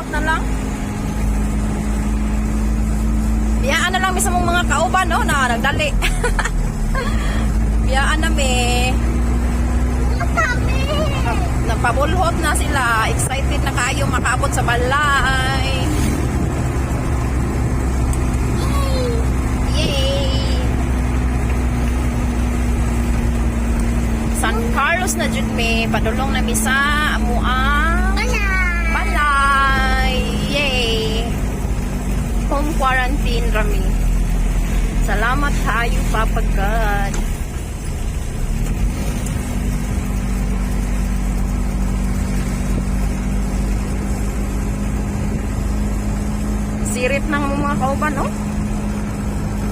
salamat na lang. Biyaan na lang mismo mga kauban, no, na nagdali. Biyaan na me. Napabulhot na sila. Excited na kayo makaabot sa balay. Yay! San Carlos na jud me. Padulong na mi sa amuang balay. Yay! Home quarantine rami. Salamat tayo, Papa God. Sirip ng mga kauban, no?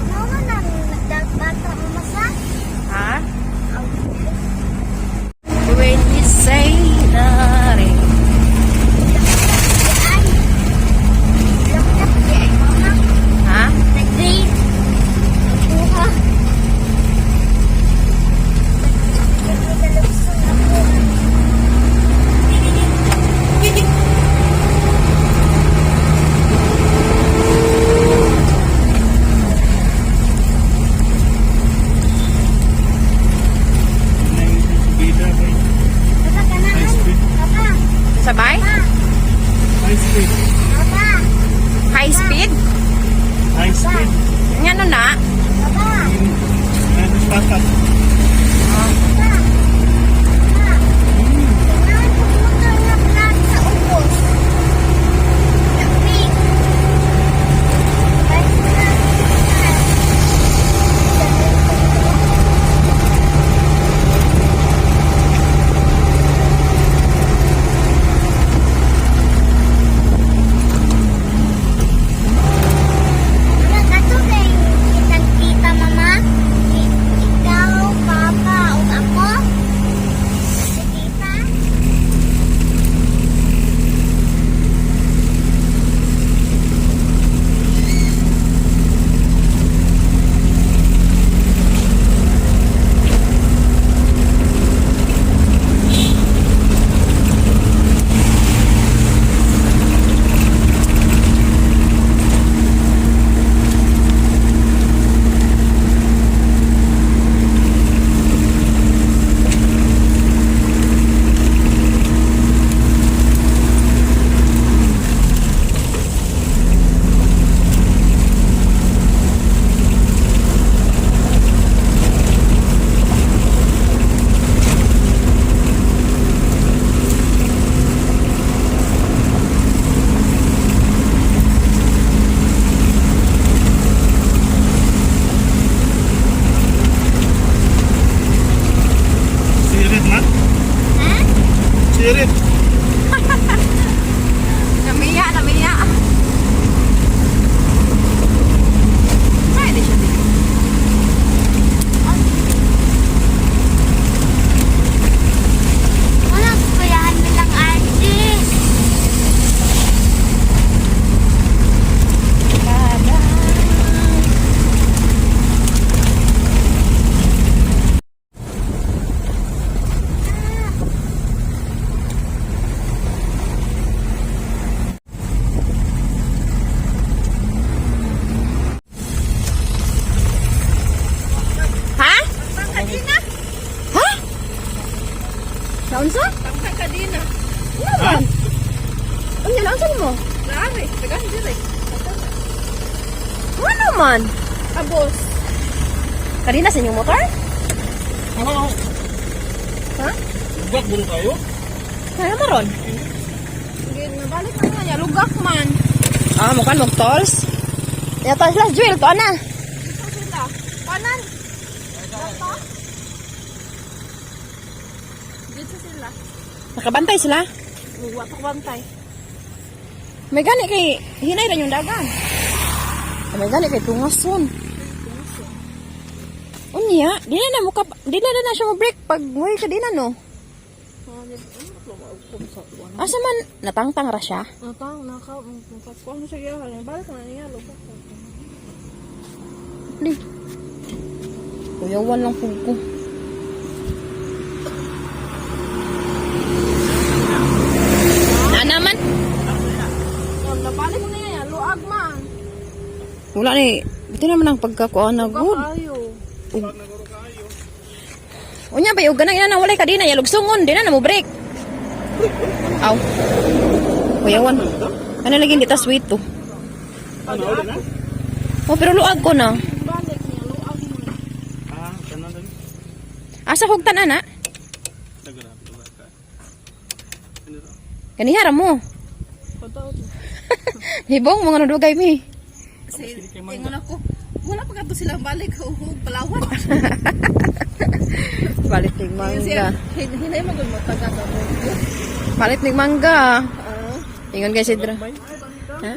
Naman ang nagbata mo masa? Ha? When you say nothing. Ha? Nag-grade. Buha. Sabay? High speed. High speed? High speed. Ano na? Meron bakat. Sirit. Namiya. Pwede siya din. Walang kuyahan nilang artist. Naunsa? Tangkang kadina. Naman. Unya, naunsa mo? Naari. Tagan diri. Ano man? Abos. Kanina sa inyong motor? Oo. Ha? Lugak mo tayo? Kaya mo ron? Sige, nabalik na nga niya. Lugak man. Ah, mukhang mag-tolls. Yata sila, Jewel, to ana. Dito sila. Kanan. Dito sila. Nakabantay sila. Watak bantay. May gani kay hinay rin yung dagan. May gani kay tungason. Unya, di na siya mo-break pag nguy ka din no. Asa man natangtang ra siya? Natang, nakakuha mo siya yahan. Balik na niya. Lugak. Di. Kuyawan lang po ko. Na naman? nabalik mo na yan. Luag man. Wala ni. Ito naman ang pagkakuan na good. Kayo. Unya ba yung ganang ina na walay ka di na yalugsungon. Di na mo break. Aw. Kuyawan. Ano lagi kita sweet to? Ano, ulit na? Oh, pero luag ko na. Balik niya. Luag mo. Kanan din. Asa kog tanan na? Dagarap, lugar ka. Ano ito? Ganihara mo. Pataw. Hibong mga nudugay mi. Ingon ako. Wala pa ka to silang balik. Palawan. Palit ning mangga. Hinay mo gud mataga sa mo. Palit ning mangga. Ingon kay Sidro. Ha?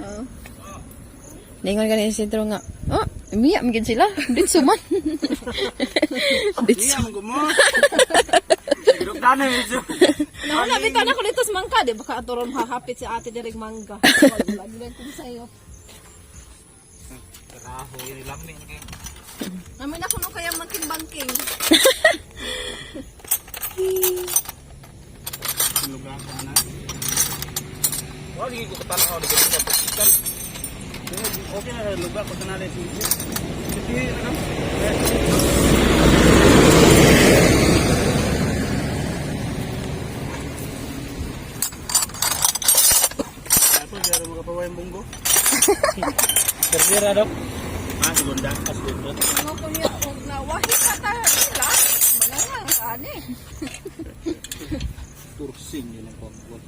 Ingon kay Sidro nga. Oh, miya migid sila. Ditso man. Ditso. Iya, mo. Pero kana medyo. Nabitan ako dito sa mangka, di baka aturon hahapit si ate direk mangga. Lagi lang ko sa'yo. Traho, ini lami kay. Namin ako nung kaya banking-banking. Lugar ka na. Wala ko katanaw dito sa pagkitan. Okay na lugar ko tanale sige. Sige ano? Ako jaro magapaway bunggo. Terjera dok. Segunda pas dito. Ano ko niya, huwag na wahit ka tayo nila. Manangang ka ani. Tursing yun ang pagbuat.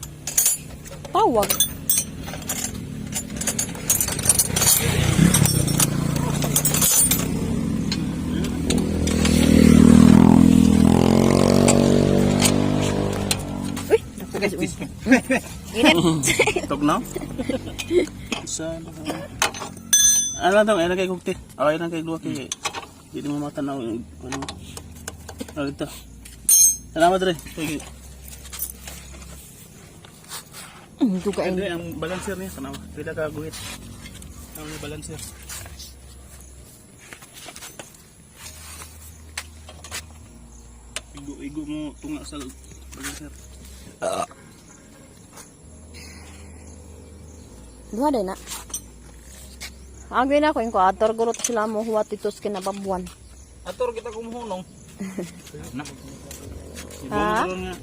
Tawag. Uy, naku guys. Init. Tog na? Saan? Ano lang daw, kay kukti. Okay lang kay Luwak kay. Hindi mo matanaw yung ano. Ano ito? Salamat rin. Duga Hindi, ang balancer niya. Sana pwede ka guhit. Ang balancer. Igo mo tunga sa balancer. Duha din na. Agay na ko yung kuator gurot sila mo huwat itos kinababuan. Ator kita kumuhunong. Na. Ha? Ibong nga.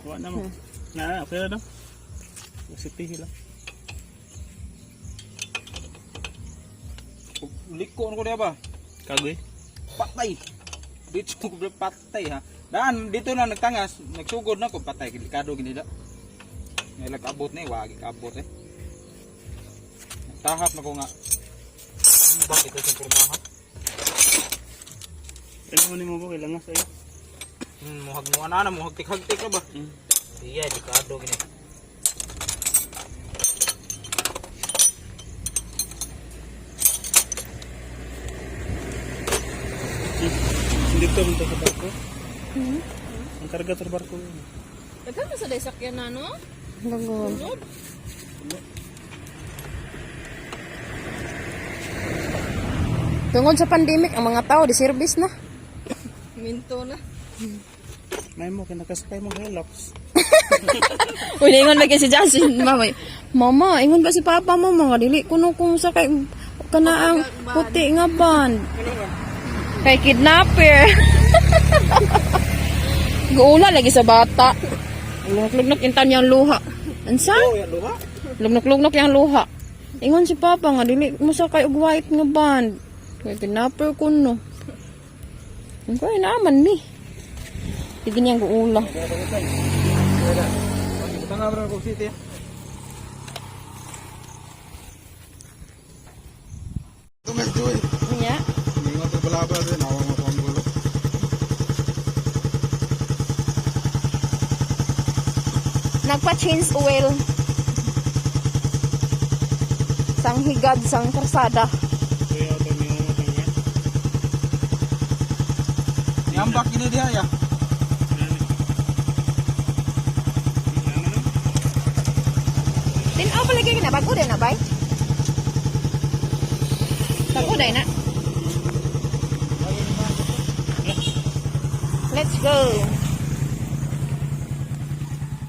Huwag na mo. Na, okay na daw. Sitihi lang. Liko ko dia ba? Kagoy. Patay. Dito ko patay ha. Dan dito na nagtangas, nagsugod na ko patay delikado gini da. Nilak abot ni wagi kabot eh. Tahap na ko nga. Bakit ito sa pormahan? Ano mo mo kailangan sa'yo? Muhag mo ana mo hagtik-hagtik ka ba? Iya delikado gini. Dito mo sa barko? Ang karga sa barko. Dagan mo sa sakyan na, no? Gangon. Tungod sa pandemic, ang mga tao di service na. Minto na. May mo kinakasakay mo Hilux. Uy, ingon lagi si Justin, mama. Mama, ingon ba si Papa mo mga dili kuno kung sa kay kanaang puti nga band. Kay kidnapper. Guula lagi sa bata. Lugnok-lugnok yung tanyang luha. Ansa? yan luha. Lugnok-lugnok yung luha. Ingon si Papa nga dili mo sa kay og white nga band. Kay kidnapper kuno. Ang kay naman ni. Sige niyang guula. Tanga bro ko city. Nya. Ingat balaba din awang mo panggulo. Nagpa-change oil. Sang higad, sang karsada. Kaya ito niyo mo tanga. Yambak ini dia ya. Tinaw palagi ka na. Bago din na, bay? Bago din na. Let's go.